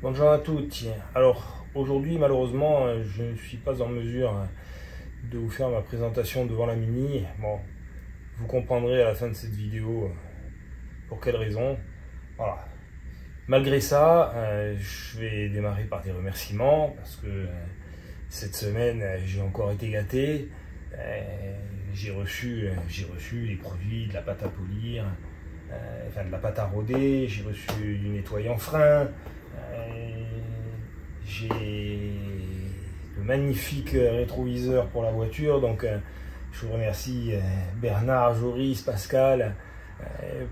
Bonjour à tous. Alors aujourd'hui malheureusement je ne suis pas en mesure de vous faire ma présentation devant la Mini. Bon, vous comprendrez à la fin de cette vidéo pour quelles raisons. Voilà. Malgré ça, je vais démarrer par des remerciements parce que cette semaine j'ai encore été gâté. J'ai reçu des produits, de la pâte à polir, enfin de la pâte à rôder, j'ai reçu du nettoyant frein. J'ai le magnifique rétroviseur pour la voiture, donc je vous remercie Bernard, Joris, Pascal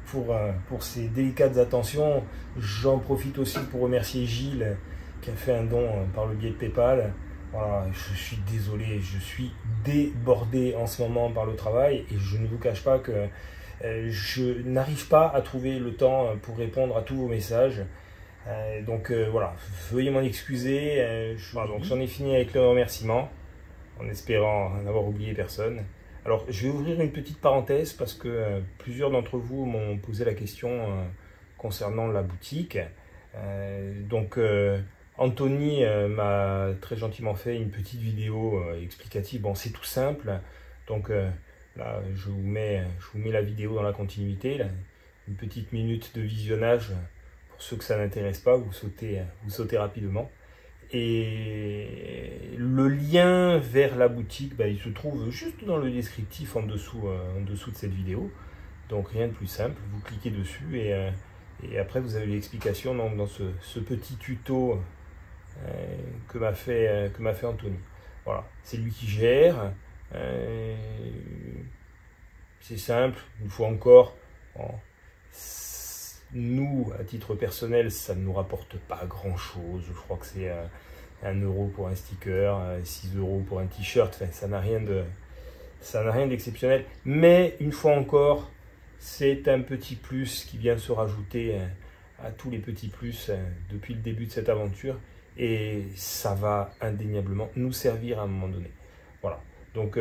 pour ces délicates attentions. J'en profite aussi pour remercier Gilles qui a fait un don par le biais de Paypal. Voilà, je suis désolé, je suis débordé en ce moment par le travail et je ne vous cache pas que je n'arrive pas à trouver le temps pour répondre à tous vos messages. Voilà, veuillez m'en excuser. Donc j'en ai fini avec le remerciement, en espérant n'avoir oublié personne. Alors je vais ouvrir une petite parenthèse parce que plusieurs d'entre vous m'ont posé la question concernant la boutique. Anthony m'a très gentiment fait une petite vidéo explicative. Bon, c'est tout simple. Donc là, je vous mets la vidéo dans la continuité, là, une petite minute de visionnage. Pour ceux que ça n'intéresse pas, vous sautez rapidement. Et le lien vers la boutique, il se trouve juste dans le descriptif en dessous de cette vidéo. Donc rien de plus simple, vous cliquez dessus et après vous avez l'explication dans ce petit tuto que m'a fait Anthony. Voilà, c'est lui qui gère. C'est simple, une fois encore. Bon, nous, à titre personnel, ça ne nous rapporte pas grand-chose. Je crois que c'est 1 euro pour un sticker, 6 euros pour un t-shirt. Enfin, ça n'a rien d'exceptionnel. Mais, une fois encore, c'est un petit plus qui vient se rajouter à tous les petits plus depuis le début de cette aventure. Et ça va indéniablement nous servir à un moment donné. Voilà. Donc,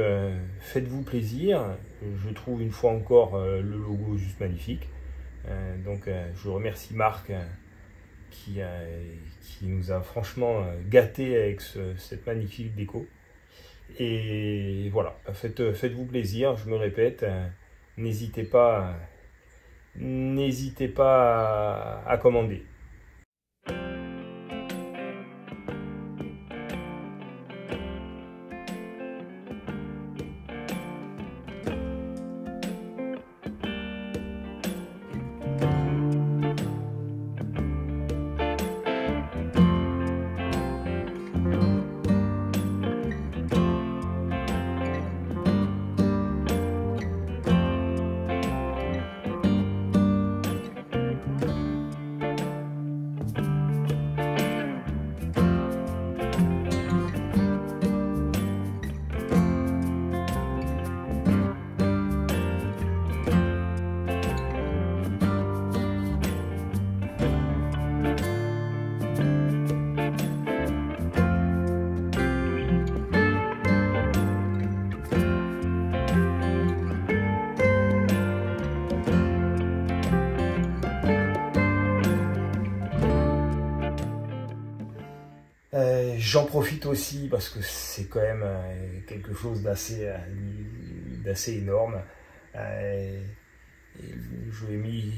faites-vous plaisir. Je trouve une fois encore le logo juste magnifique. Je remercie Marc qui nous a franchement gâtés avec cette magnifique déco. Et voilà, faites-vous plaisir, je me répète, n'hésitez pas à commander. J'en profite aussi parce que c'est quand même quelque chose d'assez énorme.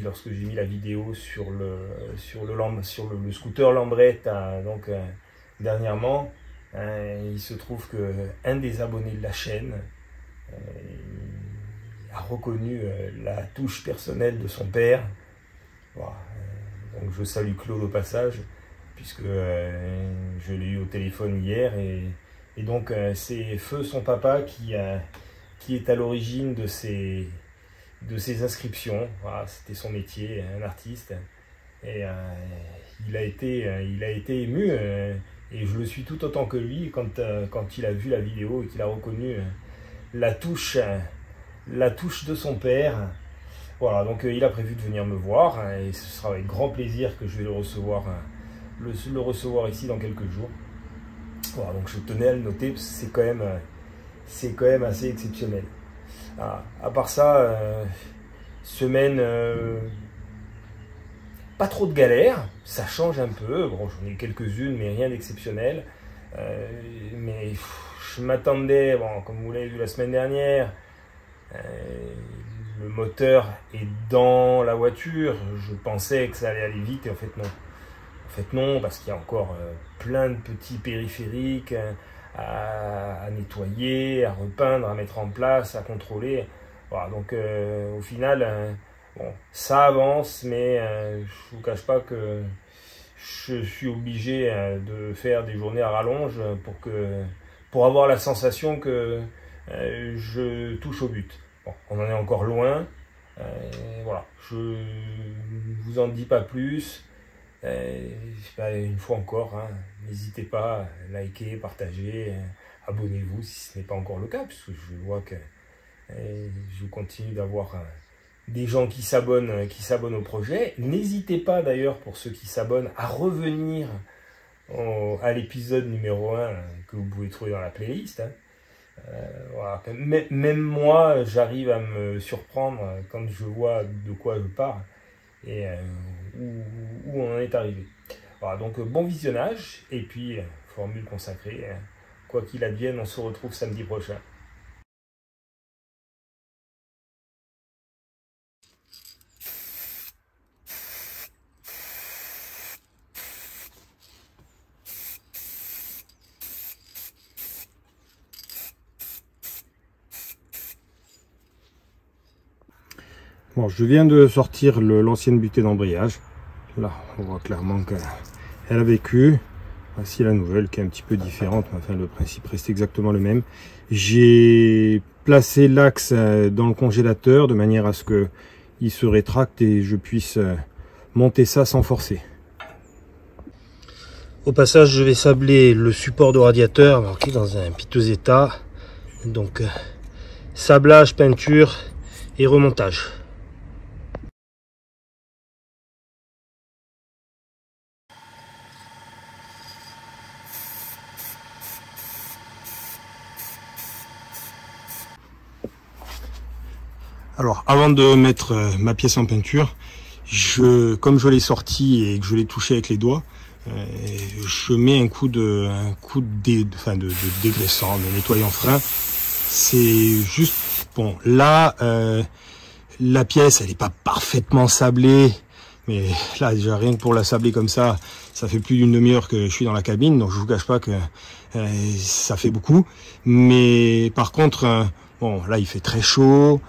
Lorsque j'ai mis la vidéo sur le scooter Lambrette, dernièrement, il se trouve que un des abonnés de la chaîne a reconnu la touche personnelle de son père. Voilà. Donc je salue Claude au passage, puisque je l'ai eu au téléphone hier, et donc c'est feu son papa qui est à l'origine de ces inscriptions. Voilà, c'était son métier, un artiste, et il a été ému, et je le suis tout autant que lui quand il a vu la vidéo et qu'il a reconnu la touche de son père. Voilà, donc il a prévu de venir me voir, et ce sera avec grand plaisir que je vais le recevoir ici dans quelques jours. Voilà, donc je tenais à le noter parce que c'est quand même assez exceptionnel. À part ça, semaine pas trop de galères, ça change un peu. Bon, j'en ai eu quelques-unes, mais rien d'exceptionnel. Mais je m'attendais, bon, comme vous l'avez vu la semaine dernière, le moteur est dans la voiture. Je pensais que ça allait aller vite et en fait non. En fait non, parce qu'il y a encore plein de petits périphériques à nettoyer, à repeindre, à mettre en place, à contrôler. Voilà, donc au final, bon, ça avance, mais je vous cache pas que je suis obligé de faire des journées à rallonge pour avoir la sensation que je touche au but. Bon, on en est encore loin. Voilà, je vous en dis pas plus. Une fois encore, hein, n'hésitez pas à liker, partager, abonnez-vous si ce n'est pas encore le cas, puisque je vois que je continue d'avoir des gens qui s'abonnent au projet. N'hésitez pas d'ailleurs, pour ceux qui s'abonnent, à revenir à l'épisode numéro 1 que vous pouvez trouver dans la playlist. Hein. Voilà. Même moi, j'arrive à me surprendre quand je vois de quoi je parle et où on en est arrivé. Voilà, donc bon visionnage, et puis formule consacrée. Quoi qu'il advienne, on se retrouve samedi prochain. Bon, je viens de sortir l'ancienne butée d'embrayage. Là, on voit clairement qu'elle a vécu. Voici la nouvelle qui est un petit peu différente, mais enfin le principe reste exactement le même. J'ai placé l'axe dans le congélateur de manière à ce qu'il se rétracte et je puisse monter ça sans forcer. Au passage, je vais sabler le support de radiateur qui est dans un piteux état. Donc, sablage, peinture et remontage. Alors, avant de mettre ma pièce en peinture, comme je l'ai sorti et que je l'ai touché avec les doigts, je mets un coup de dégraissant, de nettoyant frein. C'est juste, bon, là, la pièce, elle n'est pas parfaitement sablée, mais là, déjà, rien que pour la sabler comme ça fait plus d'une demi-heure que je suis dans la cabine, donc je vous cache pas que ça fait beaucoup. Mais par contre, bon, là, il fait très chaud.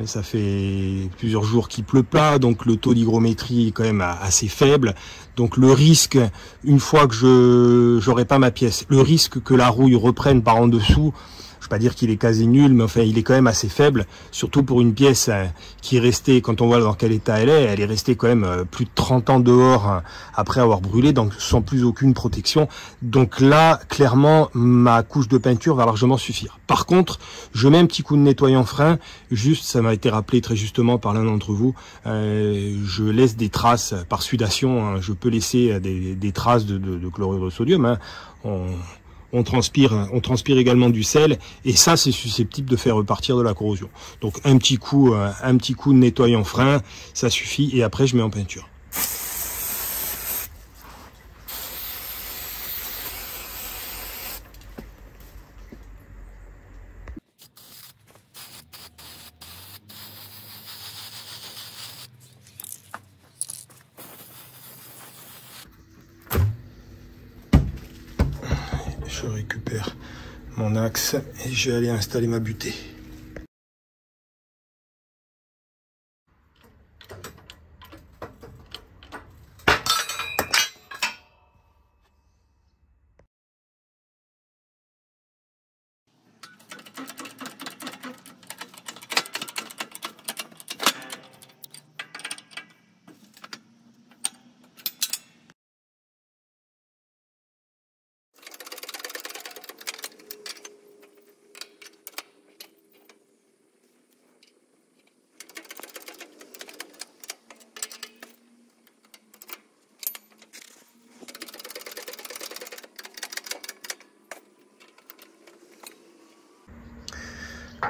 Ça fait plusieurs jours qu'il pleut pas, donc le taux d'hygrométrie est quand même assez faible. Donc le risque, une fois que j'aurai pas ma pièce, le risque que la rouille reprenne par en dessous, je vais pas dire qu'il est quasi nul, mais enfin il est quand même assez faible, surtout pour une pièce qui est restée, quand on voit dans quel état elle est restée quand même plus de 30 ans dehors après avoir brûlé, donc sans plus aucune protection. Donc là, clairement, ma couche de peinture va largement suffire. Par contre, je mets un petit coup de nettoyant frein, juste, ça m'a été rappelé très justement par l'un d'entre vous, je laisse des traces par sudation, hein, je peux laisser des traces de chlorure de sodium, hein. On transpire également du sel, et ça c'est susceptible de faire repartir de la corrosion. Donc un petit coup de nettoyant frein, ça suffit, et après je mets en peinture. Je récupère mon axe et je vais aller installer ma butée.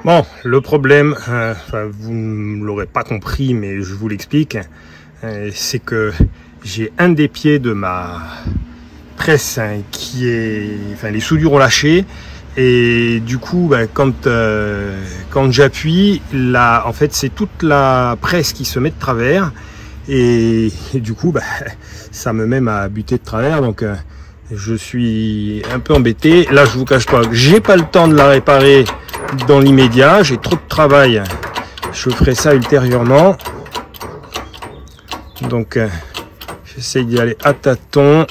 Bon, le problème, vous ne l'aurez pas compris, mais je vous l'explique. c'est que j'ai un des pieds de ma presse qui est... Enfin, les soudures ont lâché. Et du coup, quand j'appuie, là, en fait, c'est toute la presse qui se met de travers. Et du coup, ça me met ma butée de travers. Donc, je suis un peu embêté. Là, je vous cache pas que j'ai pas le temps de la réparer dans l'immédiat. J'ai trop de travail. Je ferai ça ultérieurement. Donc, j'essaye d'y aller à tâtons.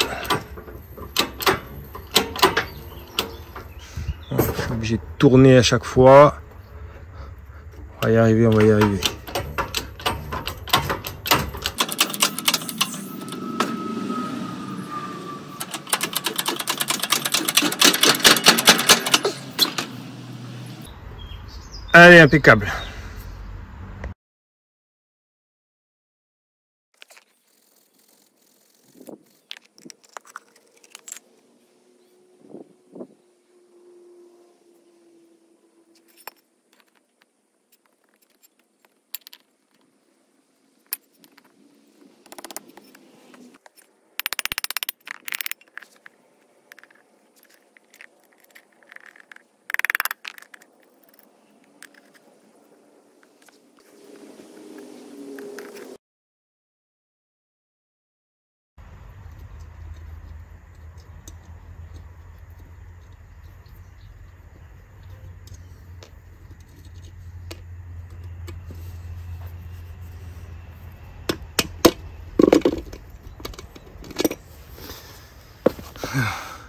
Je suis obligé de tourner à chaque fois. On va y arriver, on va y arriver. Allez, impeccable.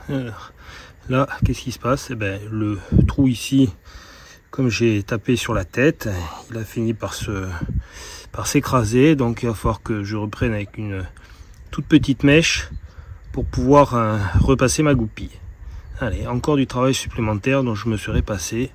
Alors, là, qu'est-ce qui se passe? Eh ben, le trou ici, comme j'ai tapé sur la tête, il a fini par s'écraser. Donc il va falloir que je reprenne avec une toute petite mèche pour pouvoir repasser ma goupille. Allez, encore du travail supplémentaire dont je me serais passé.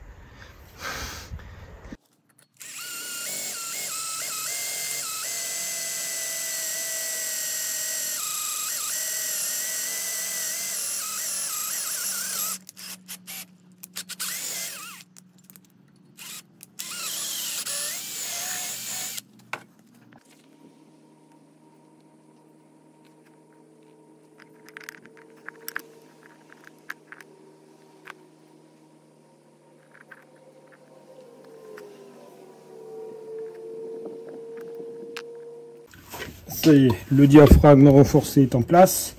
Ça y est, le diaphragme renforcé est en place.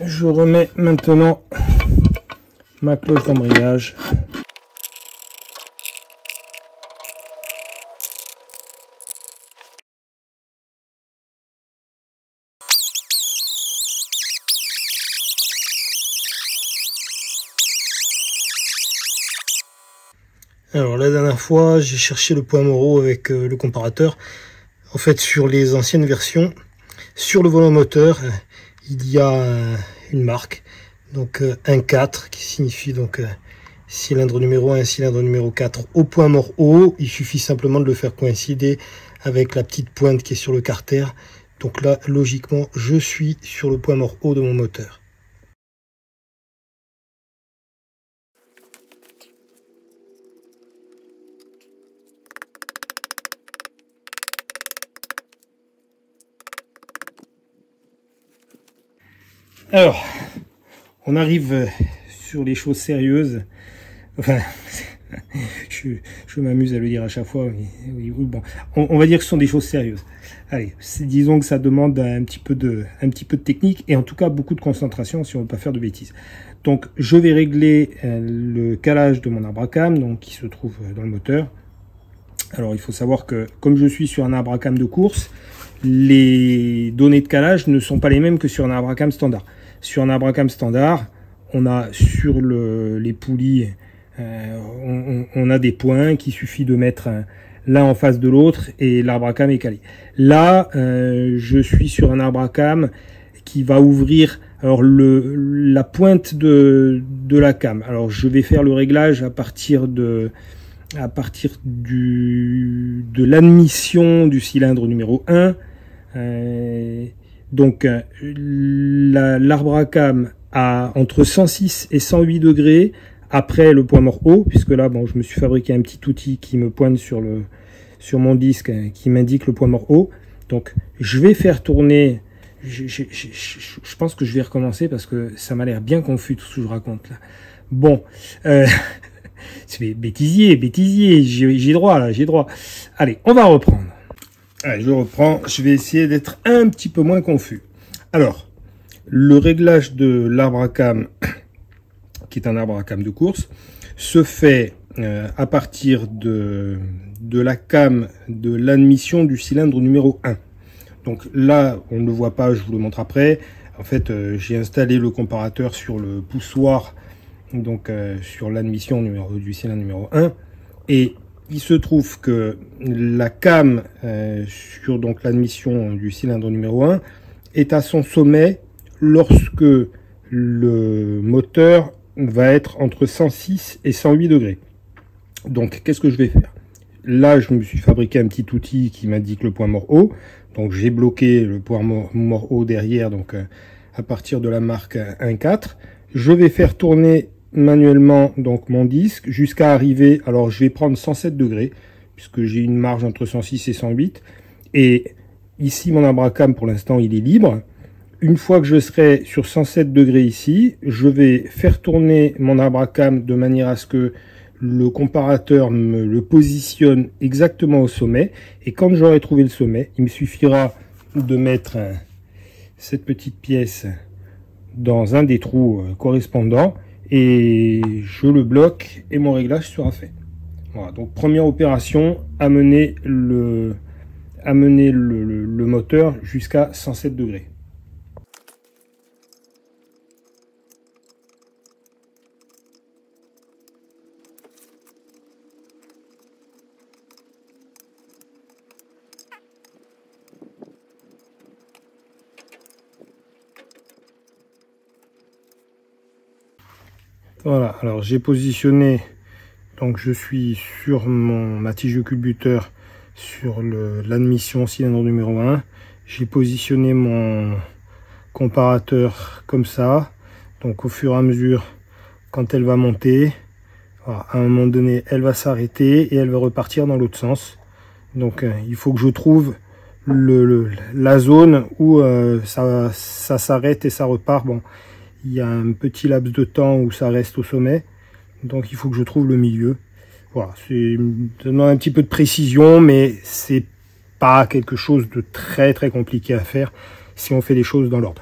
Je remets maintenant ma cloche d'embrayage. Alors la dernière fois, j'ai cherché le point Moreau avec le comparateur. En fait, sur les anciennes versions, sur le volant moteur, il y a une marque, donc 1.4, qui signifie donc cylindre numéro 1, cylindre numéro 4 au point mort haut. Il suffit simplement de le faire coïncider avec la petite pointe qui est sur le carter. Donc là, logiquement, je suis sur le point mort haut de mon moteur. Alors, on arrive sur les choses sérieuses. Enfin, je m'amuse à le dire à chaque fois. Mais, oui, bon, on va dire que ce sont des choses sérieuses. Allez, disons que ça demande un petit peu de technique et en tout cas beaucoup de concentration si on ne veut pas faire de bêtises. Donc, je vais régler le calage de mon arbre à cam, donc qui se trouve dans le moteur. Alors, il faut savoir que comme je suis sur un arbre à cam de course, les données de calage ne sont pas les mêmes que sur un arbre à cam standard. Sur un arbre à cam standard, on a sur les poulies, on a des points qu'il suffit de mettre l'un en face de l'autre et l'arbre à cam est calé. Là, je suis sur un arbre à cam qui va ouvrir alors la pointe de la cam. Alors je vais faire le réglage à partir de l'admission du cylindre numéro 1. Donc l'arbre à cam a entre 106 et 108 degrés après le point mort haut, puisque là bon, je me suis fabriqué un petit outil qui me pointe sur mon disque qui m'indique le point mort haut. Donc Je vais faire tourner, je pense que je vais recommencer parce que ça m'a l'air bien confus tout ce que je raconte là. Bon, c'est bêtisier, j'ai droit là, j'ai droit. Allez, on va reprendre. Allez, je reprends, je vais essayer d'être un petit peu moins confus. Alors, le réglage de l'arbre à cam, qui est un arbre à cam de course, se fait à partir de la cam de l'admission du cylindre numéro 1. Donc là, on ne le voit pas, je vous le montre après. En fait, j'ai installé le comparateur sur le poussoir, donc sur l'admission du cylindre numéro 1. Et il se trouve que la cam sur donc l'admission du cylindre numéro 1 est à son sommet lorsque le moteur va être entre 106 et 108 degrés. Donc, qu'est-ce que je vais faire? Là, je me suis fabriqué un petit outil qui m'indique le point mort haut. Donc, j'ai bloqué le point mort haut derrière, donc à partir de la marque 1.4. Je vais faire tourner manuellement donc mon disque jusqu'à arriver. Alors, je vais prendre 107 degrés puisque j'ai une marge entre 106 et 108. Et ici, mon arbre à cam, pour l'instant, il est libre. Une fois que je serai sur 107 degrés ici, je vais faire tourner mon arbre à cam de manière à ce que le comparateur me le positionne exactement au sommet. Et quand j'aurai trouvé le sommet, il me suffira de mettre cette petite pièce dans un des trous correspondants et je le bloque et mon réglage sera fait. Voilà, donc première opération, amener le moteur jusqu'à 107 degrés. Voilà, alors j'ai positionné, donc je suis sur ma tige de culbuteur sur l'admission cylindre numéro 1. J'ai positionné mon comparateur comme ça, donc au fur et à mesure, quand elle va monter, voilà, à un moment donné, elle va s'arrêter et elle va repartir dans l'autre sens. Donc il faut que je trouve la zone où ça s'arrête et ça repart. Bon, il y a un petit laps de temps où ça reste au sommet, donc il faut que je trouve le milieu. Voilà, ça demande un petit peu de précision, mais c'est pas quelque chose de très compliqué à faire si on fait les choses dans l'ordre.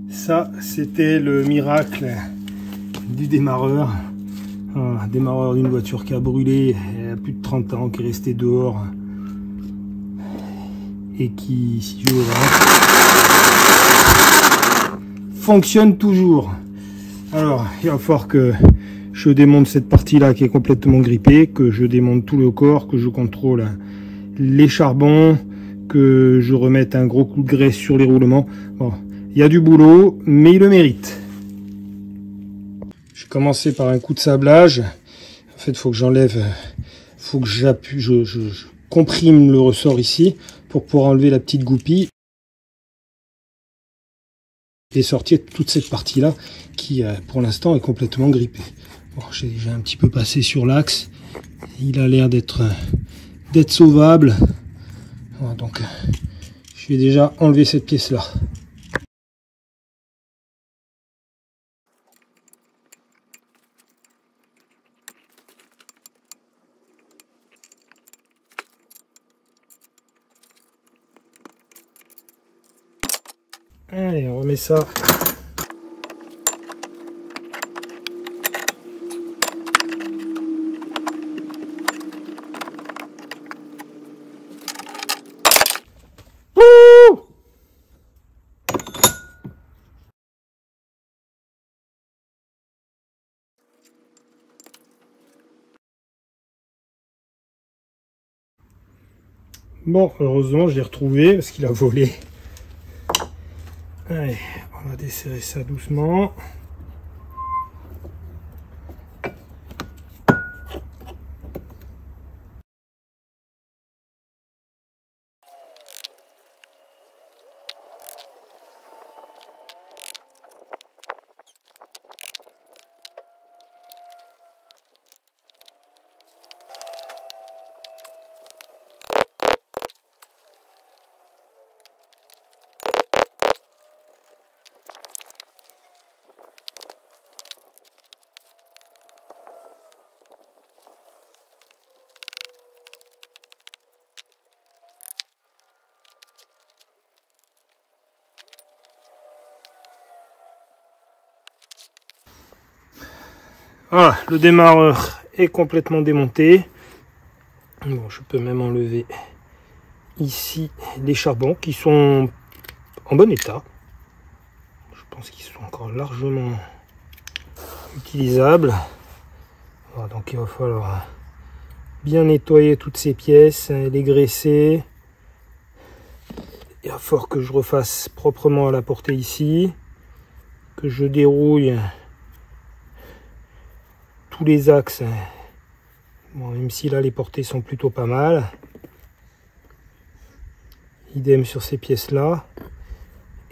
Ça, c'était le miracle du démarreur. Un démarreur d'une voiture qui a brûlé il y a plus de 30 ans, qui est resté dehors et qui, si je vois, fonctionne toujours. Alors, il va falloir que je démonte cette partie-là qui est complètement grippée, que je démonte tout le corps, que je contrôle les charbons, que je remette un gros coup de graisse sur les roulements. Bon, il y a du boulot, mais il le mérite. Je vais commencer par un coup de sablage. En fait, il faut que j'enlève, faut que j'appuie, je comprime le ressort ici pour pouvoir enlever la petite goupille et sortir toute cette partie-là qui, pour l'instant, est complètement grippée. Bon, j'ai déjà un petit peu passé sur l'axe. Il a l'air d'être sauvable. Voilà, donc, je vais déjà enlever cette pièce-là. Allez, on remet ça. Bon, heureusement, je l'ai retrouvé parce qu'il a volé. Allez, On va desserrer ça doucement. Voilà, le démarreur est complètement démonté. Bon, je peux même enlever ici les charbons qui sont en bon état. Je pense qu'ils sont encore largement utilisables. Voilà, donc il va falloir bien nettoyer toutes ces pièces, les graisser. Il va falloir que je refasse proprement à la portée ici, que je dérouille tous les axes. Bon, même si là les portées sont plutôt pas mal. Idem sur ces pièces là.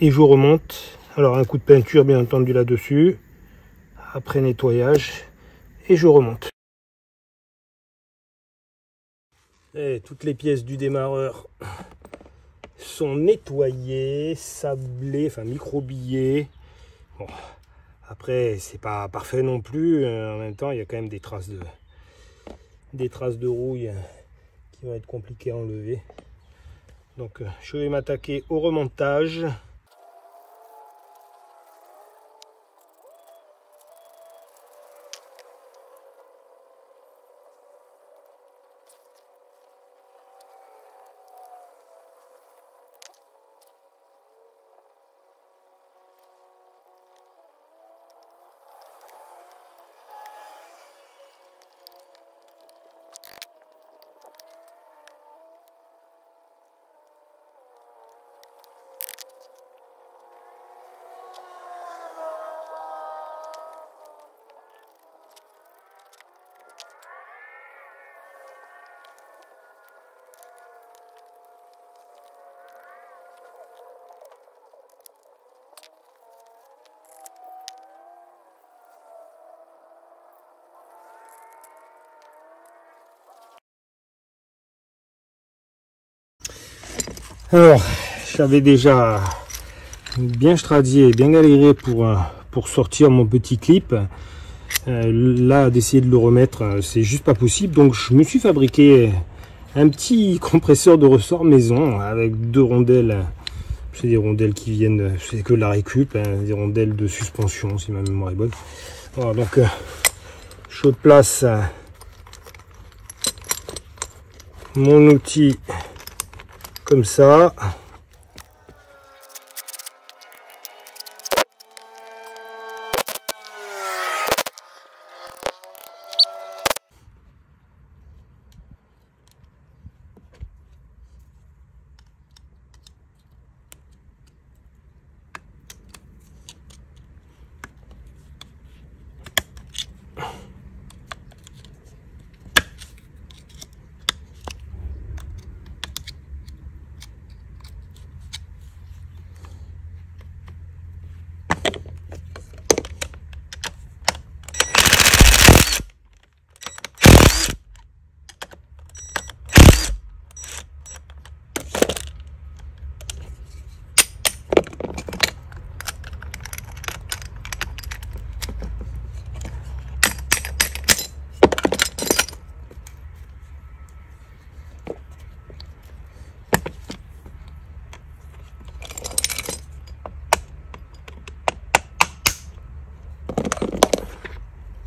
Et je remonte. Alors un coup de peinture bien entendu là-dessus. Après nettoyage. Et je remonte. Et toutes les pièces du démarreur sont nettoyées, sablées, enfin microbillées. Bon, après c'est pas parfait non plus. En même temps il y a quand même des traces de rouille qui vont être compliquées à enlever. Donc je vais m'attaquer au remontage. Alors, j'avais déjà bien stradié, bien galéré pour sortir mon petit clip. Là, d'essayer de le remettre, c'est juste pas possible. Donc, je me suis fabriqué un petit compresseur de ressort maison avec 2 rondelles. C'est des rondelles qui viennent, c'est que la récup, hein, des rondelles de suspension, si ma mémoire est bonne. Voilà, donc, je place mon outil comme ça.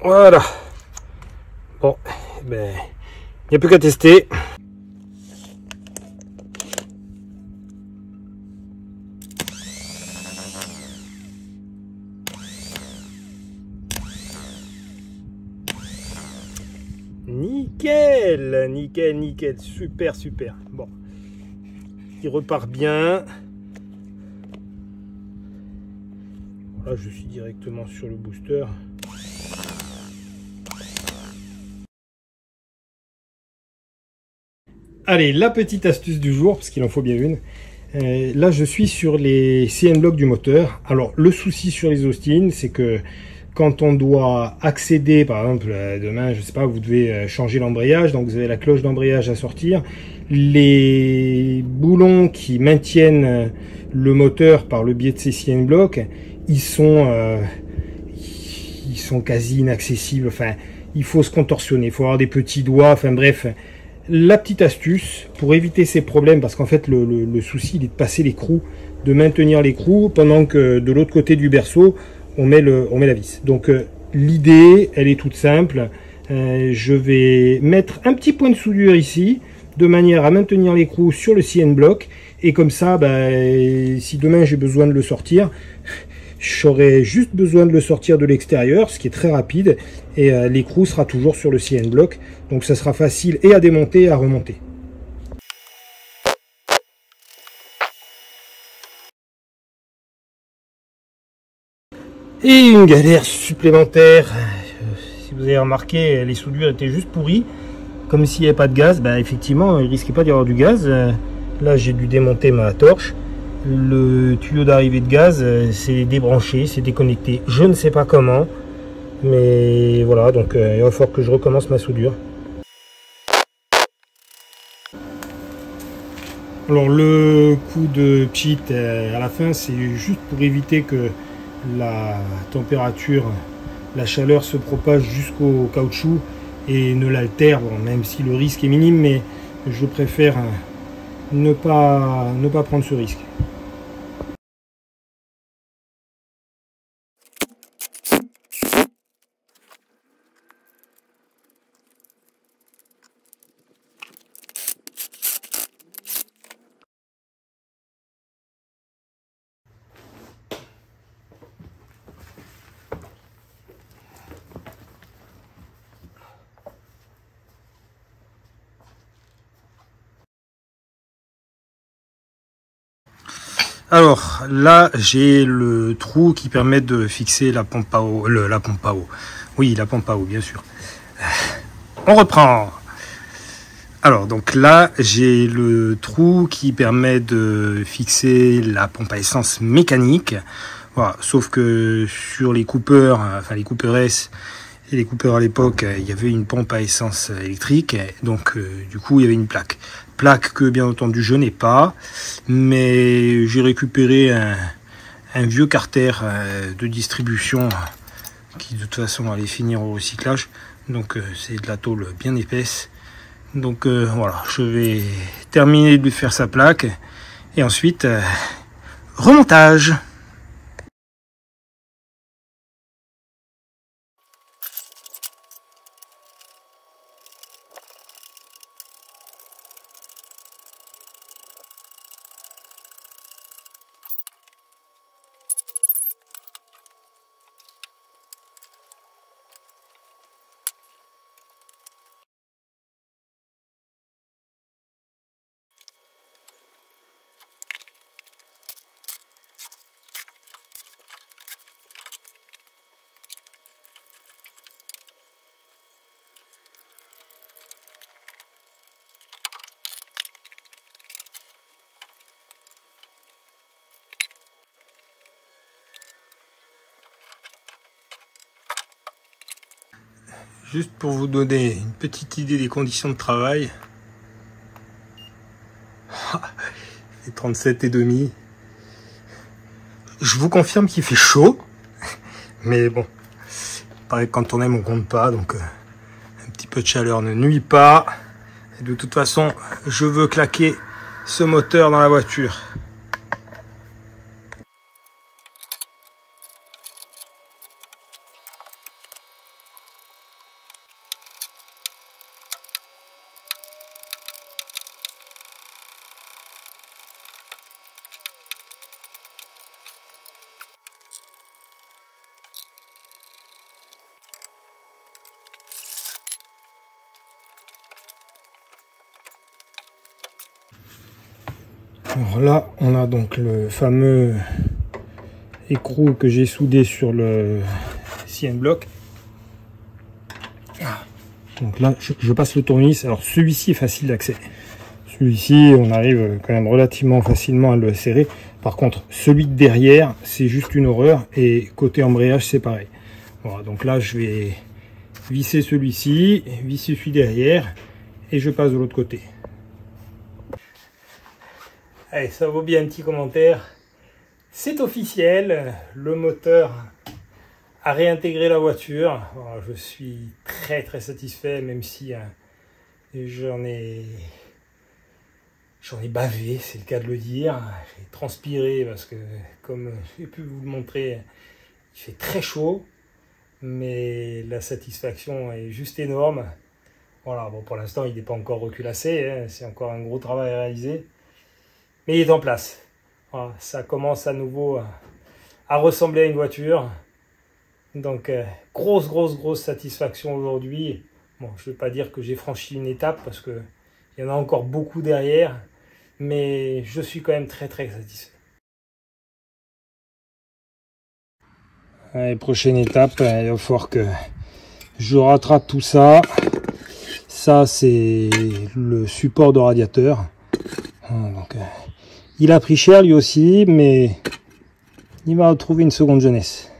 Voilà. Bon, ben, il n'y a plus qu'à tester. Nickel, nickel, nickel, super, super. Bon, il repart bien. Là, je suis directement sur le booster. Allez, la petite astuce du jour, parce qu'il en faut bien une. Là, je suis sur les CN blocs du moteur. Alors, le souci sur les Austin, c'est que quand on doit accéder, par exemple, demain, je sais pas, vous devez changer l'embrayage, donc vous avez la cloche d'embrayage à sortir. Les boulons qui maintiennent le moteur par le biais de ces CN blocs, ils sont quasi inaccessibles. Enfin, il faut se contorsionner, il faut avoir des petits doigts. Enfin bref, la petite astuce pour éviter ces problèmes, parce qu'en fait le souci il est de passer l'écrou, de maintenir l'écrou pendant que de l'autre côté du berceau on met la vis. Donc l'idée elle est toute simple. Je vais mettre un petit point de soudure ici de manière à maintenir l'écrou sur le CN block, et comme ça si demain j'ai besoin de le sortir, j'aurai juste besoin de le sortir de l'extérieur, ce qui est très rapide, et l'écrou sera toujours sur le CN block, donc ça sera facile et à démonter et à remonter. Et une galère supplémentaire, si vous avez remarqué, les soudures étaient juste pourries, comme s'il n'y avait pas de gaz. Effectivement, il ne risquait pas d'y avoir du gaz. Là j'ai dû démonter ma torche. Le tuyau d'arrivée de gaz c'est débranché, c'est déconnecté, je ne sais pas comment, mais voilà, donc il va falloir que je recommence ma soudure. Alors le coup de cheat à la fin, c'est juste pour éviter que la température, la chaleur se propage jusqu'au caoutchouc et ne l'altère, bon, même si le risque est minime, mais je préfère ne pas prendre ce risque. Alors là j'ai le trou qui permet de fixer la pompe à eau, la pompe à eau, oui la pompe à eau bien sûr. On reprend. Alors donc là j'ai le trou qui permet de fixer la pompe à essence mécanique. Voilà, sauf que sur les coupeurs, enfin les coupeurs S et les coupeurs à l'époque, il y avait une pompe à essence électrique, donc du coup il y avait une plaque que bien entendu je n'ai pas, mais j'ai récupéré un vieux carter de distribution qui de toute façon allait finir au recyclage, donc c'est de la tôle bien épaisse. Donc voilà, je vais terminer de lui faire sa plaque et ensuite remontage. Juste pour vous donner une petite idée des conditions de travail. C'est 37,5. Je vous confirme qu'il fait chaud. Mais bon, il paraît que quand on aime on compte pas. Donc un petit peu de chaleur ne nuit pas. Et de toute façon, je veux claquer ce moteur dans la voiture. Alors là, on a donc le fameux écrou que j'ai soudé sur le CN bloc. Donc là, je passe le tournevis. Alors celui-ci est facile d'accès. Celui-ci, on arrive quand même relativement facilement à le serrer. Par contre, celui de derrière, c'est juste une horreur. Et côté embrayage, c'est pareil. Voilà, donc là, je vais visser celui-ci, visser celui derrière, et je passe de l'autre côté. Allez, ça vaut bien un petit commentaire. C'est officiel, le moteur a réintégré la voiture. Voilà, je suis très satisfait, même si j'en ai bavé, c'est le cas de le dire. J'ai transpiré parce que, comme j'ai pu vous le montrer, il fait très chaud. Mais la satisfaction est juste énorme. Voilà, bon, pour l'instant, il n'est pas encore reculassé. Hein, c'est encore un gros travail à réaliser. Mais il est en place. Voilà, ça commence à nouveau à ressembler à une voiture. Donc, grosse satisfaction aujourd'hui. Bon, je ne vais pas dire que j'ai franchi une étape parce qu'il y en a encore beaucoup derrière. Mais je suis quand même très satisfait. Allez, prochaine étape, il va falloir que je rattrape tout ça. Ça, c'est le support de radiateur. Donc, il a pris cher lui aussi, mais il va retrouver une seconde jeunesse.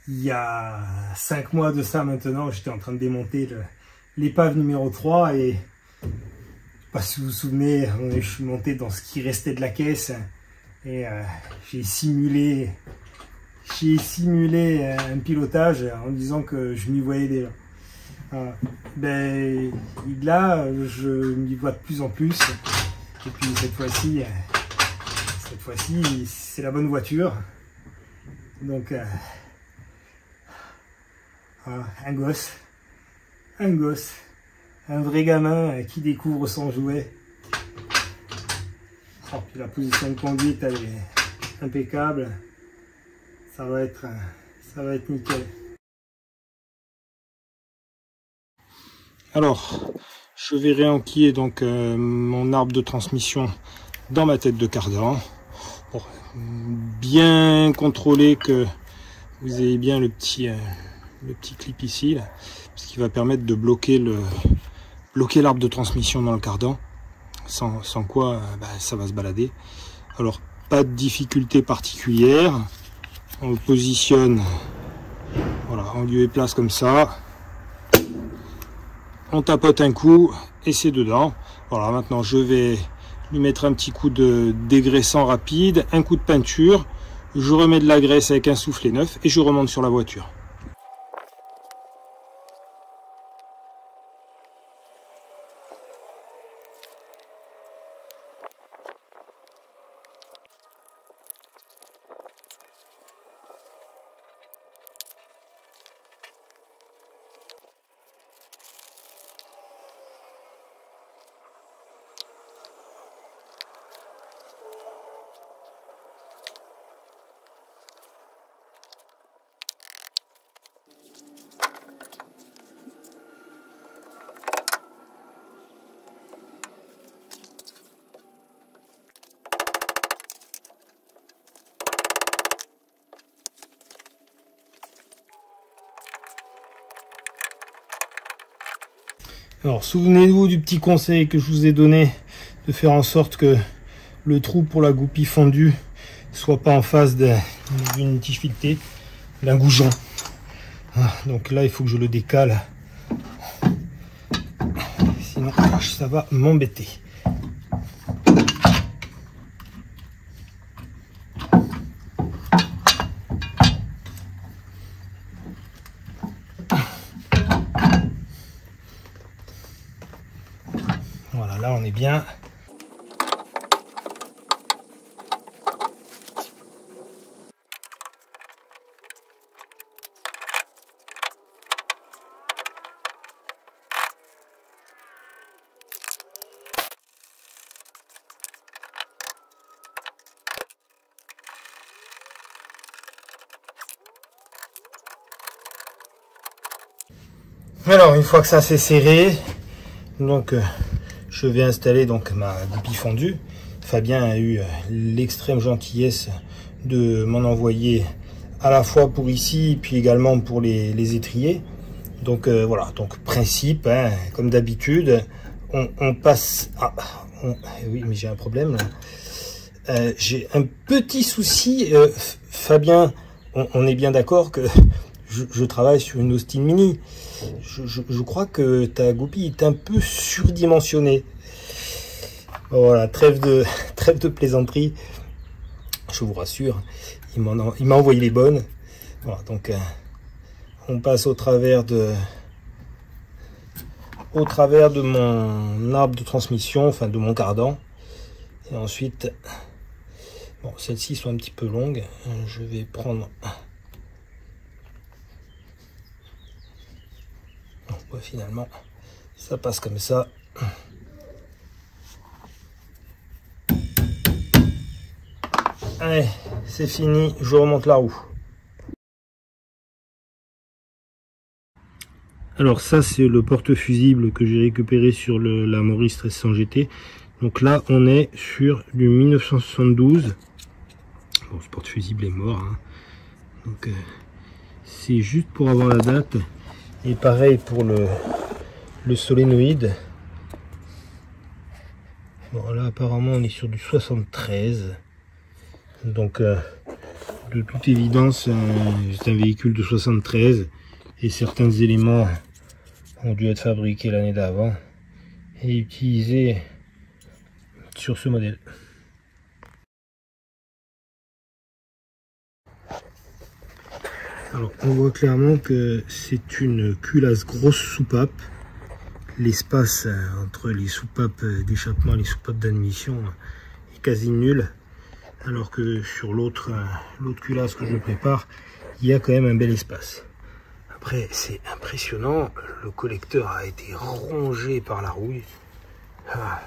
Il y a 5 mois de ça maintenant, j'étais en train de démonter l'épave numéro 3 et je ne sais pas si vous vous souvenez, je suis monté dans ce qui restait de la caisse et j'ai simulé un pilotage en disant que je m'y voyais déjà. Ben, là, je m'y vois de plus en plus et puis cette fois-ci, c'est la bonne voiture. Donc, un gosse, un vrai gamin qui découvre son jouet. Oh, puis la position de conduite, elle est impeccable. Ça va être nickel. Alors, je vais réenquiller donc mon arbre de transmission dans ma tête de cardan. Pour bien contrôler que vous ayez bien le petit clip ici, là, ce qui va permettre de bloquer l'arbre de transmission dans le cardan, sans quoi ça va se balader. Alors, pas de difficulté particulière. On le positionne, voilà, en lieu et place comme ça. On tapote un coup et c'est dedans. Voilà, maintenant je vais lui mettre un petit coup de dégraissant rapide, un coup de peinture. Je remets de la graisse avec un soufflet neuf et je remonte sur la voiture. Alors, souvenez-vous du petit conseil que je vous ai donné, de faire en sorte que le trou pour la goupille fondue soit pas en face d'une tige filetée, d'un goujon. Donc là, il faut que je le décale, sinon ça va m'embêter. Voilà, là on est bien. Alors, une fois que ça s'est serré, donc je vais installer donc ma goupille fondue. Fabien a eu l'extrême gentillesse de m'en envoyer à la fois pour ici et puis également pour les étriers. Donc voilà, donc principe, hein, comme d'habitude, on passe... oui, mais j'ai un problème là. J'ai un petit souci, Fabien, on est bien d'accord que je travaille sur une Austin Mini. Je crois que ta goupille est un peu surdimensionnée. Voilà, trêve de plaisanterie. Je vous rassure, il m'a envoyé les bonnes. Voilà, donc on passe au travers de mon arbre de transmission, enfin de mon cardan. Et ensuite, bon, celles-ci sont un petit peu longues. Je vais prendre... Bon, ouais, finalement, ça passe comme ça. Allez, c'est fini, je remonte la roue. Alors ça, c'est le porte-fusible que j'ai récupéré sur la Morris 1300 GT. Donc là, on est sur du 1972. Bon, ce porte-fusible est mort, hein. Donc c'est juste pour avoir la date. Et pareil pour le solénoïde. Bon, là, apparemment, on est sur du 73. Donc, de toute évidence, c'est un véhicule de 73. Et certains éléments ont dû être fabriqués l'année d'avant et utilisés sur ce modèle. Alors on voit clairement que c'est une culasse grosse soupape. L'espace entre les soupapes d'échappement et les soupapes d'admission est quasi nul. Alors que sur l'autre culasse que je prépare, il y a quand même un bel espace. Après, c'est impressionnant, le collecteur a été rongé par la rouille. Ah.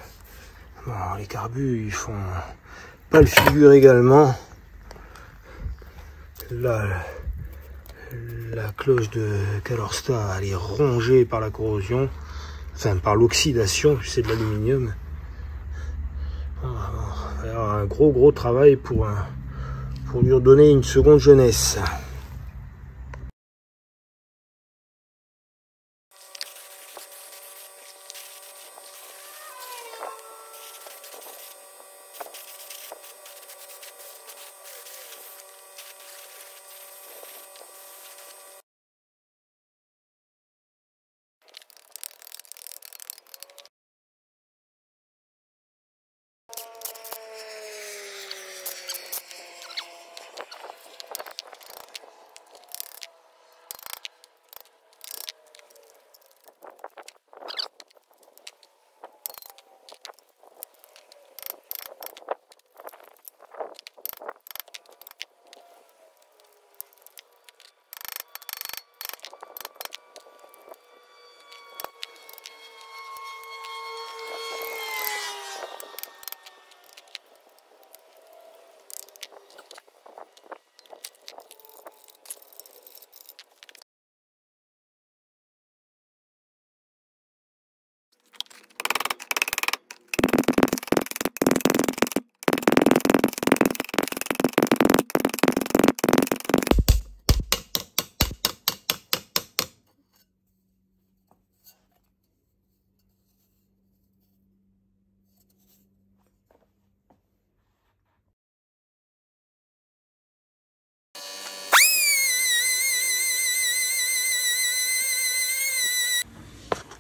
Bon, les carbus, ils font pas le figure également. Là, la cloche de Calorsta, elle est rongée par la corrosion, enfin par l'oxydation, c'est de l'aluminium. Alors, un gros travail pour lui redonner une seconde jeunesse.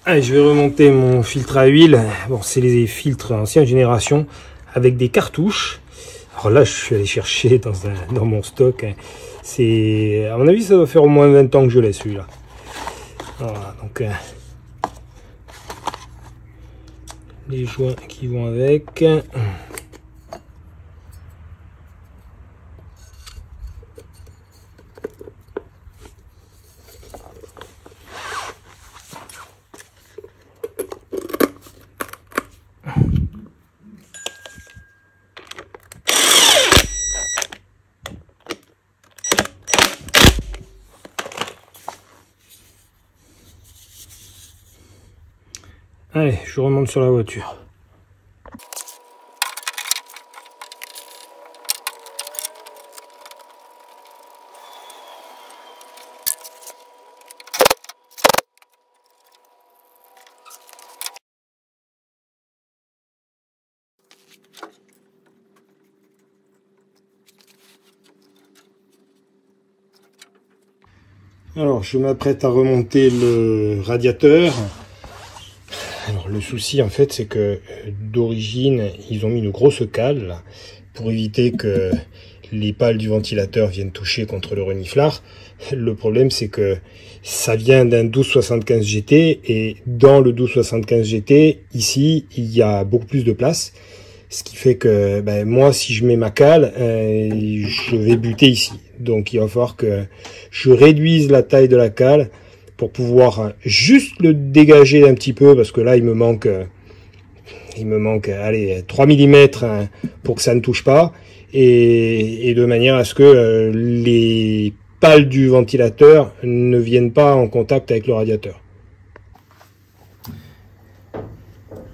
Allez, je vais remonter mon filtre à huile. Bon, c'est les filtres ancienne génération avec des cartouches. Alors là, je suis allé chercher dans mon stock. C'est, à mon avis, ça doit faire au moins 20 ans que je l'ai celui-là. Voilà, donc les joints qui vont avec. Allez, je remonte sur la voiture. Alors, je m'apprête à remonter le radiateur. Alors, le souci, en fait, c'est que d'origine, ils ont mis une grosse cale là, pour éviter que les pales du ventilateur viennent toucher contre le reniflard. Le problème, c'est que ça vient d'un 1275 GT et dans le 1275 GT, ici, il y a beaucoup plus de place. Ce qui fait que moi, si je mets ma cale, je vais buter ici. Donc, il va falloir que je réduise la taille de la cale pour pouvoir juste le dégager un petit peu, parce que là, il me manque, allez, 3 mm pour que ça ne touche pas, et de manière à ce que les pales du ventilateur ne viennent pas en contact avec le radiateur.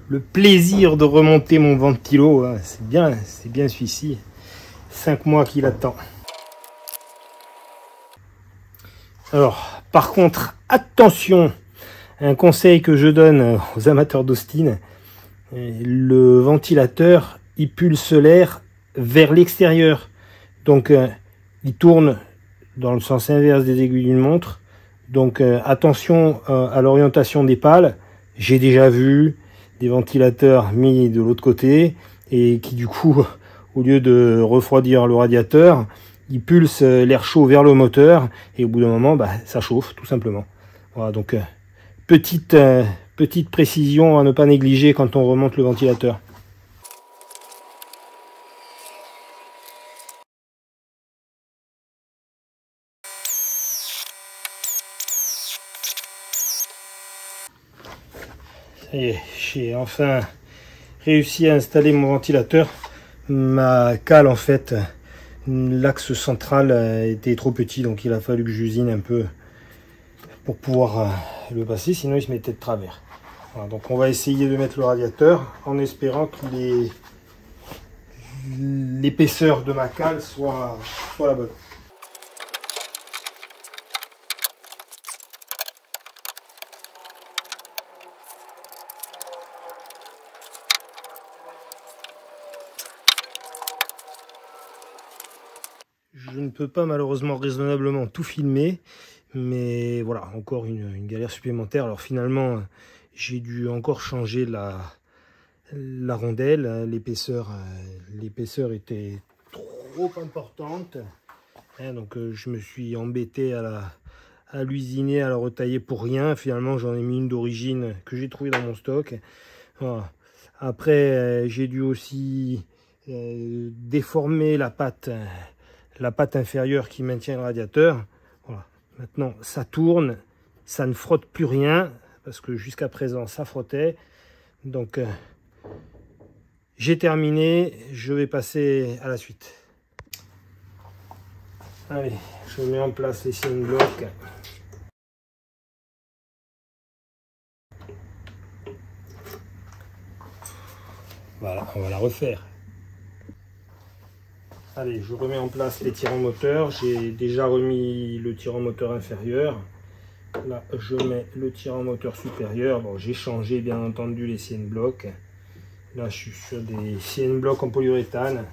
Le plaisir de remonter mon ventilo, hein, c'est bien celui-ci. 5 mois qu'il attend. Alors, par contre, attention, un conseil que je donne aux amateurs d'Austin, le ventilateur, il pulse l'air vers l'extérieur. Donc, il tourne dans le sens inverse des aiguilles d'une montre. Donc, attention à l'orientation des pales. J'ai déjà vu des ventilateurs mis de l'autre côté et qui, du coup, au lieu de refroidir le radiateur, il pulse l'air chaud vers le moteur et au bout d'un moment, ça chauffe tout simplement. Voilà, donc petite précision à ne pas négliger quand on remonte le ventilateur. Ça y est, j'ai enfin réussi à installer mon ventilateur. Ma cale, en fait, l'axe central était trop petit, donc il a fallu que j'usine un peu pour pouvoir le passer, sinon il se mettait de travers. Voilà, donc on va essayer de mettre le radiateur en espérant que l'épaisseur de ma cale soit la bonne. Je ne peux pas malheureusement raisonnablement tout filmer, mais voilà, encore une galère supplémentaire. Alors finalement, j'ai dû encore changer la rondelle. L'épaisseur était trop importante. Donc je me suis embêté à l'usiner, à la retailler pour rien. Finalement, j'en ai mis une d'origine que j'ai trouvée dans mon stock. Voilà. Après, j'ai dû aussi déformer la patte inférieure qui maintient le radiateur. Voilà. Maintenant, ça tourne, ça ne frotte plus rien, parce que jusqu'à présent, ça frottait. Donc, j'ai terminé, je vais passer à la suite. Allez, je mets en place les CN blocs. Voilà, on va la refaire. Allez, je remets en place les tirants moteurs. J'ai déjà remis le tirant moteur inférieur. Là, je mets le tirant moteur supérieur. Bon, j'ai changé bien entendu les CN blocs. Là, je suis sur des CN blocs en polyuréthane.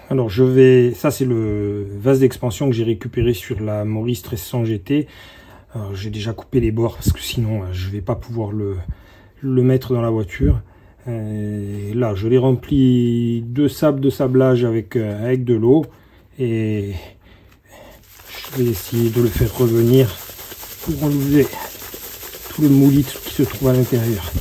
Alors ça c'est le vase d'expansion que j'ai récupéré sur la Morris 1300 GT. J'ai déjà coupé les bords parce que sinon je vais pas pouvoir le mettre dans la voiture. Là je l'ai rempli de sable, de sablage avec de l'eau, et je vais essayer de le faire revenir pour enlever tout le moulis qui se trouve à l'intérieur.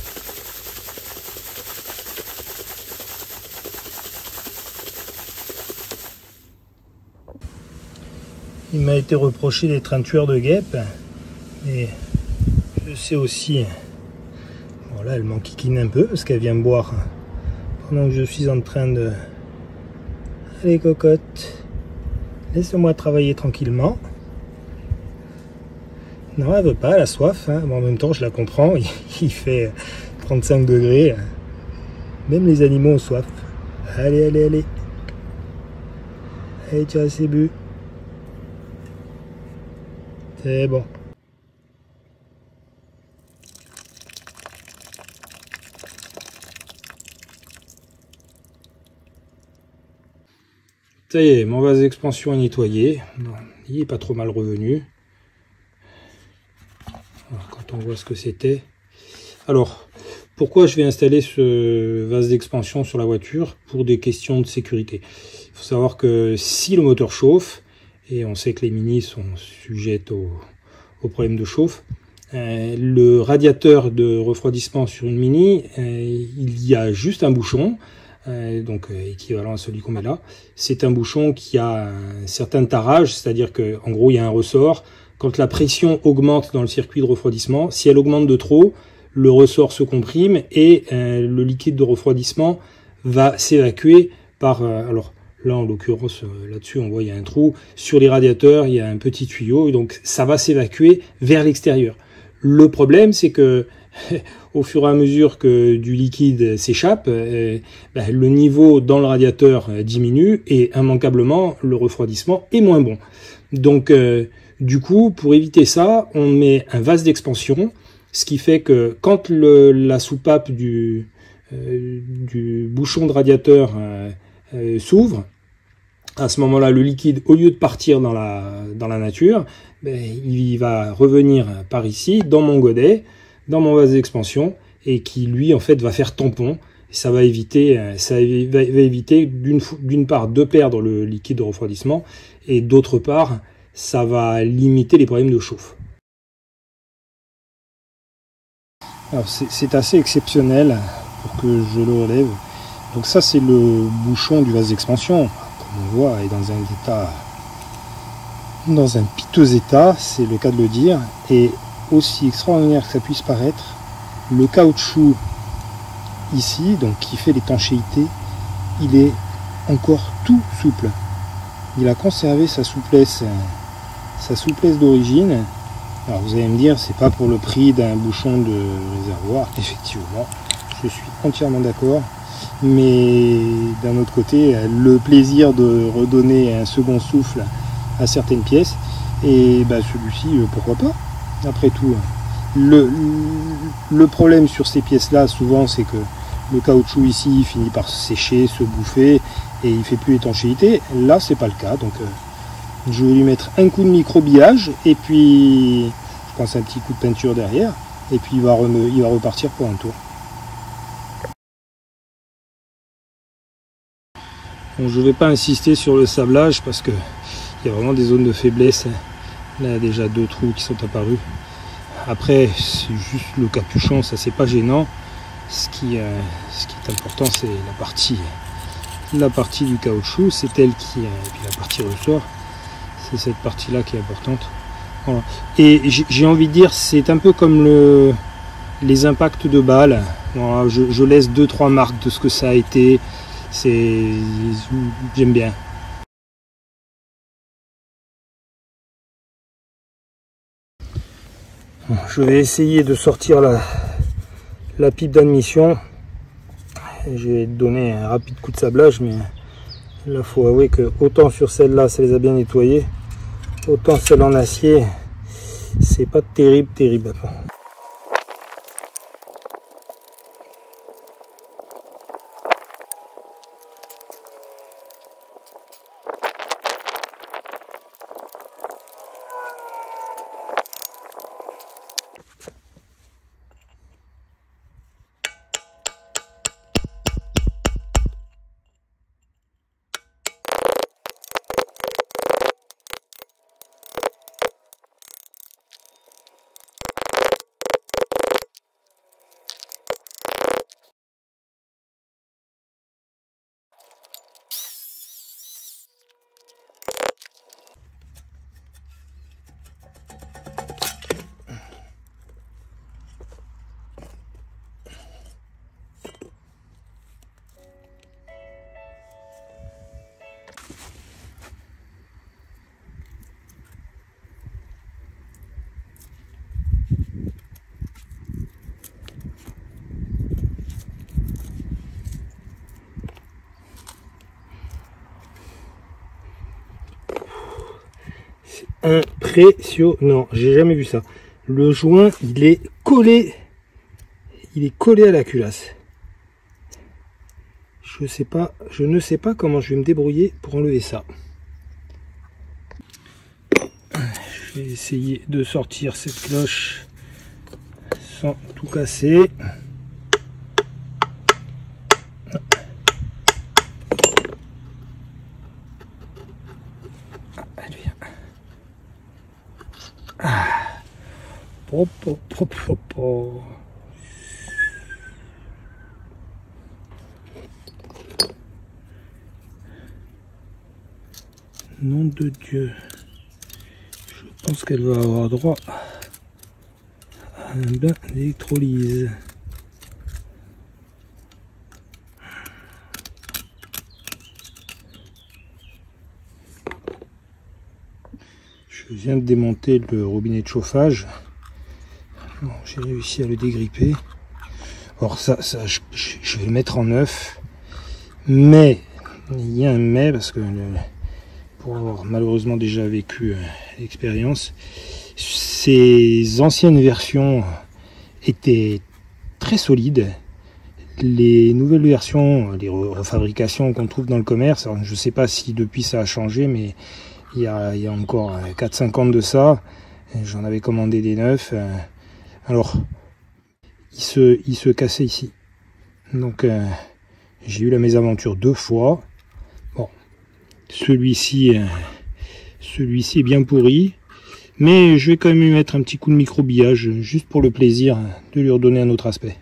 Il m'a été reproché d'être un tueur de guêpes, mais je sais aussi, voilà, elle m'enquiquine un peu parce qu'elle vient boire pendant que je suis en train de... Allez cocotte, laisse-moi travailler tranquillement. Non, elle veut pas, elle a soif, hein. Bon, en même temps je la comprends, il fait 35 degrés, même les animaux ont soif. Allez, allez, allez. Allez, tu as assez bu. C'est bon. Ça y est, mon vase d'expansion est nettoyé. Bon, il est pas trop mal revenu. Alors, quand on voit ce que c'était. Alors, pourquoi je vais installer ce vase d'expansion sur la voiture? Pour des questions de sécurité. Il faut savoir que si le moteur chauffe, et on sait que les Mini sont sujettes aux problèmes de chauffe, le radiateur de refroidissement sur une Mini, il y a juste un bouchon, donc équivalent à celui qu'on met là. C'est un bouchon qui a un certain tarage, c'est-à-dire que en gros il y a un ressort. Quand la pression augmente dans le circuit de refroidissement, si elle augmente de trop, le ressort se comprime et le liquide de refroidissement va s'évacuer par... alors là, en l'occurrence, là-dessus, on voit il y a un trou. Sur les radiateurs, il y a un petit tuyau, et donc ça va s'évacuer vers l'extérieur. Le problème, c'est que au fur et à mesure que du liquide s'échappe, le niveau dans le radiateur diminue et immanquablement, le refroidissement est moins bon. Donc, du coup, pour éviter ça, on met un vase d'expansion, ce qui fait que quand la soupape du bouchon de radiateur s'ouvre, à ce moment-là, le liquide, au lieu de partir dans la nature, il va revenir par ici, dans mon godet, dans mon vase d'expansion, et qui, lui, en fait, va faire tampon. Ça va éviter, d'une part, de perdre le liquide de refroidissement, et d'autre part, ça va limiter les problèmes de chauffe. Alors, c'est assez exceptionnel pour que je le relève. Donc ça, c'est le bouchon du vase d'expansion. On voit, est dans un piteux état, c'est le cas de le dire, et aussi extraordinaire que ça puisse paraître, le caoutchouc ici, donc qui fait l'étanchéité, il est encore tout souple. Il a conservé sa souplesse d'origine. Alors vous allez me dire, c'est pas pour le prix d'un bouchon de réservoir. Effectivement, je suis entièrement d'accord. Mais d'un autre côté, le plaisir de redonner un second souffle à certaines pièces, et celui-ci, pourquoi pas, après tout. Le problème sur ces pièces-là, souvent, c'est que le caoutchouc ici finit par sécher, se bouffer, et il fait plus étanchéité. Là, c'est pas le cas, donc je vais lui mettre un coup de microbillage, et puis je pense un petit coup de peinture derrière, et puis il va repartir pour un tour. Bon, je ne vais pas insister sur le sablage parce que il y a vraiment des zones de faiblesse. Là, il y a déjà 2 trous qui sont apparus. Après, c'est juste le capuchon, ça c'est pas gênant. Ce qui est important, c'est la partie du caoutchouc, c'est elle qui, et puis la partie ressort, c'est cette partie-là qui est importante. Voilà. Et j'ai envie de dire, c'est un peu comme les impacts de balles. Voilà, je laisse 2-3 marques de ce que ça a été. J'aime bien. Je vais essayer de sortir la pipe d'admission. Je vais donner un rapide coup de sablage, mais là faut avouer que autant sur celle-là ça les a bien nettoyées, autant celle en acier c'est pas terrible. impressionnant. J'ai jamais vu ça. Le joint, il est collé à la culasse. Je ne sais pas comment je vais me débrouiller pour enlever ça. Je vais essayer de sortir cette cloche sans tout casser. Elle vient. Ah. Hop, hop, hop, hop, hop. Nom de Dieu. Je pense qu'elle va avoir droit à un bain d'électrolyse. Je viens de démonter le robinet de chauffage. Bon, j'ai réussi à le dégripper. Alors ça je vais le mettre en neuf. Mais, il y a un mais, parce que pour avoir malheureusement déjà vécu l'expérience, ces anciennes versions étaient très solides. Les nouvelles versions, les refabrications qu'on trouve dans le commerce, alors je ne sais pas si depuis ça a changé, mais il y a encore 4-5 ans de ça, j'en avais commandé des neufs. Alors, il se cassait ici. Donc, j'ai eu la mésaventure 2 fois. Bon, celui-ci est bien pourri. Mais je vais quand même lui mettre un petit coup de microbillage, juste pour le plaisir de lui redonner un autre aspect.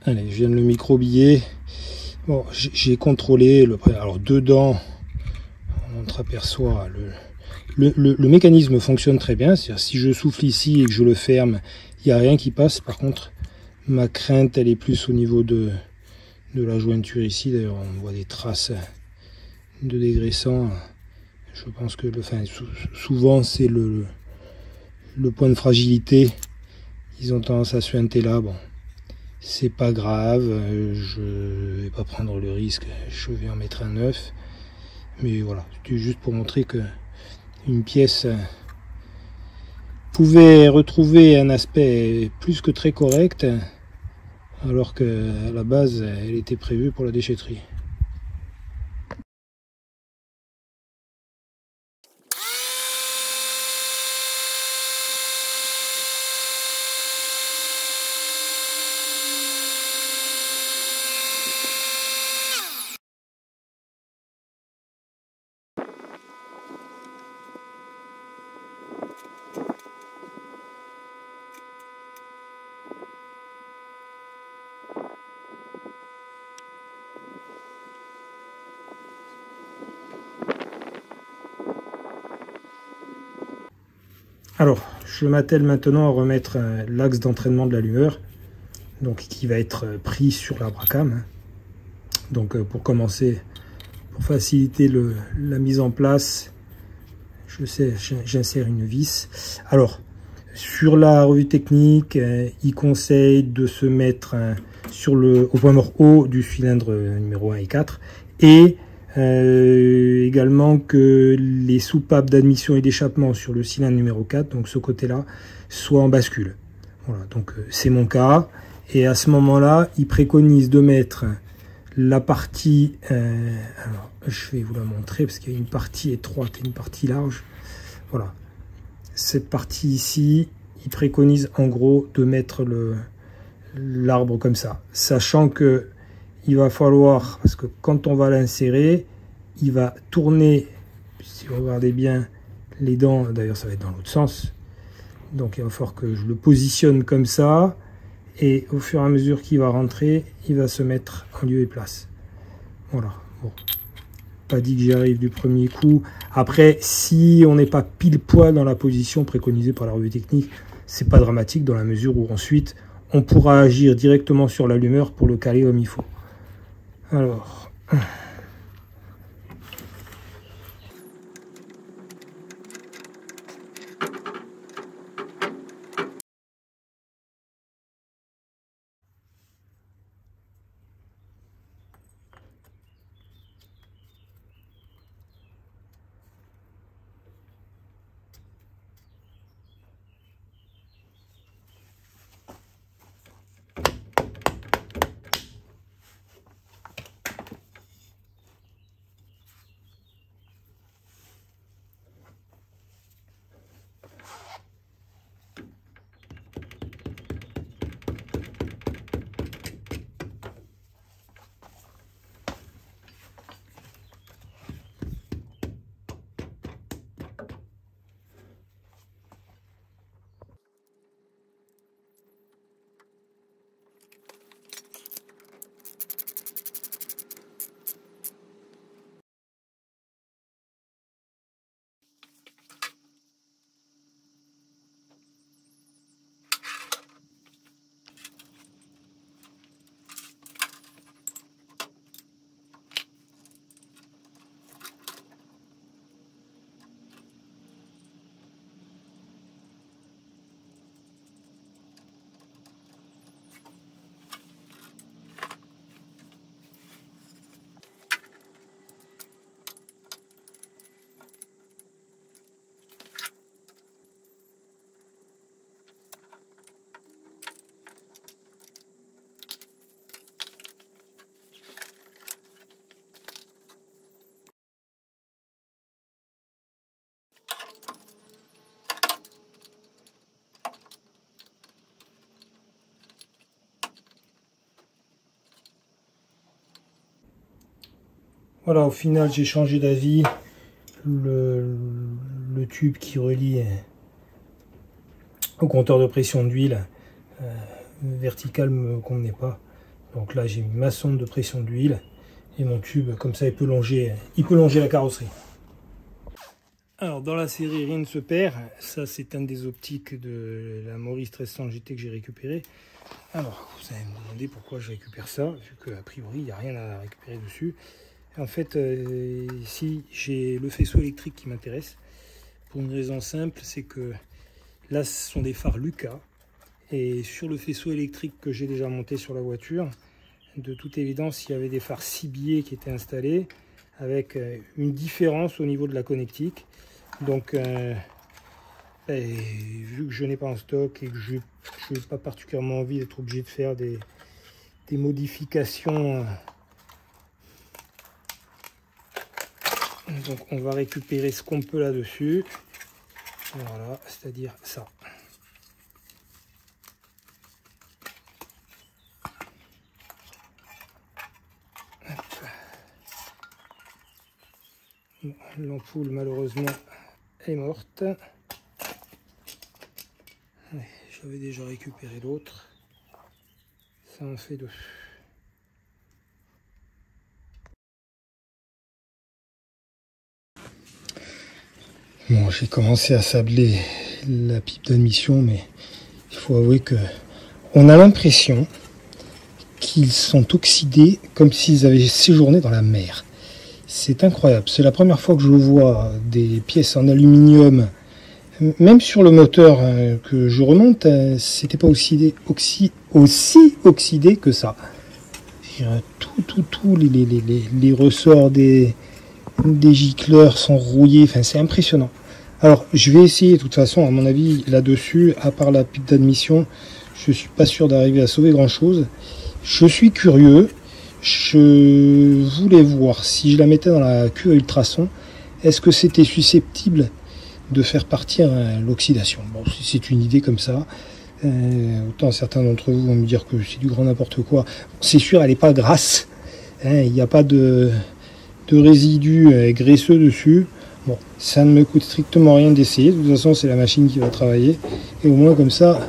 Allez, je viens de le microbiller. Bon, j'ai contrôlé le prêt. Alors dedans, on entreaperçoit le mécanisme fonctionne très bien. C'est-à-dire si je souffle ici et que je le ferme, il n'y a rien qui passe. Par contre, ma crainte, elle est plus au niveau de la jointure ici. D'ailleurs, on voit des traces de dégraissant. Je pense que souvent c'est le point de fragilité. Ils ont tendance à se suinter là. Bon, c'est pas grave, je vais pas prendre le risque, je vais en mettre un neuf. Mais voilà, c'était juste pour montrer que une pièce pouvait retrouver un aspect plus que très correct, alors qu'à la base elle était prévue pour la déchetterie. Alors, je m'attelle maintenant à remettre l'axe d'entraînement de l'allumeur, donc qui va être pris sur l'arbre à cam. Donc pour commencer, pour faciliter la mise en place, j'insère une vis. Alors, sur la revue technique, il conseille de se mettre au point mort haut du cylindre numéro 1 et 4, et également que les soupapes d'admission et d'échappement sur le cylindre numéro 4, donc ce côté-là, soient en bascule. Voilà, donc c'est mon cas. Et à ce moment-là, il préconise de mettre la partie, alors je vais vous la montrer parce qu'il y a une partie étroite et une partie large. Voilà, cette partie ici, il préconise en gros de mettre l'arbre comme ça, sachant que il va falloir, parce que quand on va l'insérer, il va tourner, si vous regardez bien les dents, d'ailleurs ça va être dans l'autre sens, donc il va falloir que je le positionne comme ça, et au fur et à mesure qu'il va rentrer, il va se mettre en lieu et place. Voilà, bon, pas dit que j'y arrive du premier coup. Après, si on n'est pas pile poil dans la position préconisée par la revue technique, c'est pas dramatique dans la mesure où ensuite on pourra agir directement sur l'allumeur pour le caler comme il faut. Alors, Voilà, au final, j'ai changé d'avis. Le tube qui relie au compteur de pression d'huile vertical me convenait pas. Donc là, j'ai mis ma sonde de pression d'huile et mon tube, comme ça, il peut longer la carrosserie. Alors, dans la série, rien ne se perd. Ça, c'est un des optiques de la Maurice 1300 GT que j'ai récupéré. Alors, vous allez me demander pourquoi je récupère ça, vu qu'a priori, il n'y a rien à récupérer dessus. En fait, si j'ai le faisceau électrique qui m'intéresse, pour une raison simple, c'est que là, ce sont des phares Lucas. Et sur le faisceau électrique que j'ai déjà monté sur la voiture, de toute évidence, il y avait des phares ciblés qui étaient installés, avec une différence au niveau de la connectique. Donc, vu que je n'ai pas en stock et que je n'ai pas particulièrement envie d'être obligé de faire des modifications, donc on va récupérer ce qu'on peut là-dessus. Voilà, c'est-à-dire ça. Bon, l'ampoule malheureusement est morte. J'avais déjà récupéré l'autre. Ça en fait deux. Bon, j'ai commencé à sabler la pipe d'admission, mais il faut avouer que on a l'impression qu'ils sont oxydés comme s'ils avaient séjourné dans la mer. C'est incroyable. C'est la première fois que je vois des pièces en aluminium, même sur le moteur que je remonte, c'était pas aussi oxydé que ça. Tous les ressorts des gicleurs sont rouillés. Enfin, c'est impressionnant. Alors, je vais essayer, de toute façon, à mon avis, là-dessus, à part la pipe d'admission, je suis pas sûr d'arriver à sauver grand-chose. Je suis curieux. Je voulais voir si je la mettais dans la queue à ultrasons, est-ce que c'était susceptible de faire partir l'oxydation. Bon, si c'est une idée comme ça, autant certains d'entre vous vont me dire que c'est du grand n'importe quoi. C'est sûr, elle n'est pas grasse, hein, il n'y a pas de résidus graisseux dessus. Bon, ça ne me coûte strictement rien d'essayer. De toute façon, c'est la machine qui va travailler. Et au moins comme ça,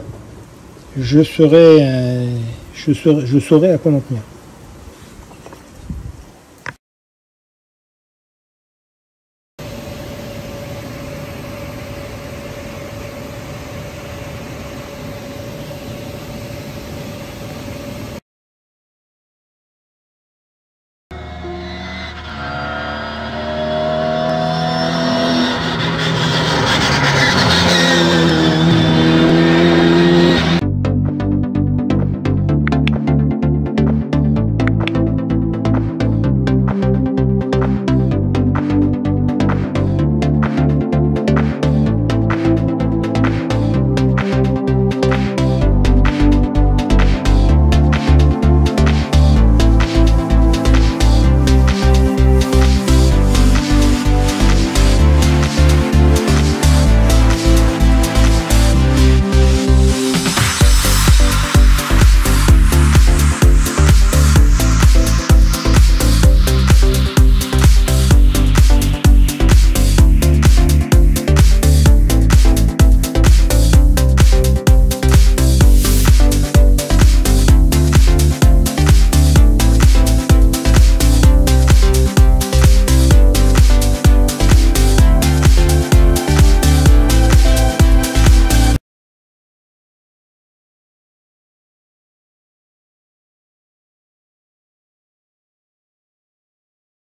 je saurai à quoi m'en tenir.